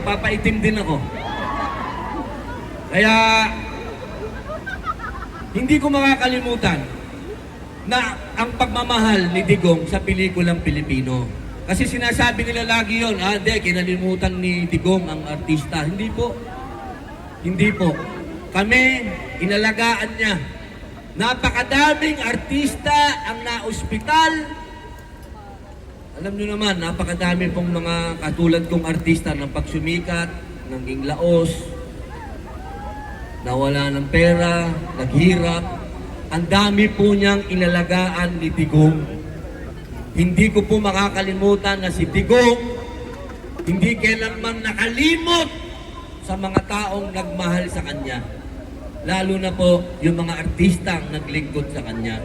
Papaitim din ako. Kaya, hindi ko makakalimutan na ang pagmamahal ni Digong sa pelikulang Pilipino. Kasi sinasabi nila lagi yun, hindi, kinalimutan ni Digong ang artista. Hindi po. Hindi po. Kami, inalagaan niya. Napakadaming artista ang na-ospital. Alam niyo naman, napakadami pong mga katulad kong artista ng pagsumikat, naging laos, nawala ng pera, naghirap. Ang dami po niyang inalagaan ni Digong. Hindi ko po makakalimutan na si Digong hindi kailanman nakalimot sa mga taong nagmahal sa kanya. Lalo na po yung mga artistang naglingkod sa kanya.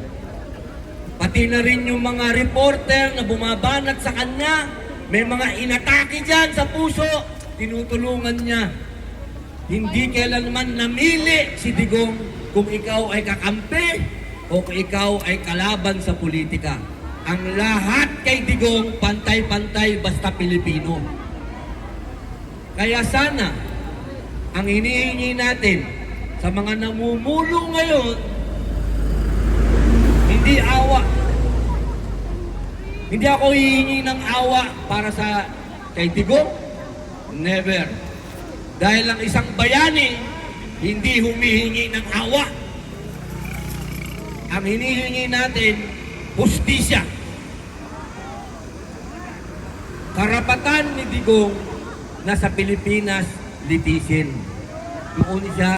Pati na rin yung mga reporter na bumabanat sa kanya, may mga inatake dyan sa puso, tinutulungan niya. Hindi kailanman namili si Digong kung ikaw ay kakampi o kung ikaw ay kalaban sa politika. Ang lahat kay Digong pantay-pantay basta Pilipino. Kaya sana, ang hinihingi natin sa mga namumulo ngayon, hindi awa. Hindi ako hihingi ng awa para sa kay Digong. Never. Dahil ang isang bayani, hindi humihingi ng awa. Ang hinihingi natin, hustisya. Karapatan ni Digong na sa Pilipinas litisin. Doon siya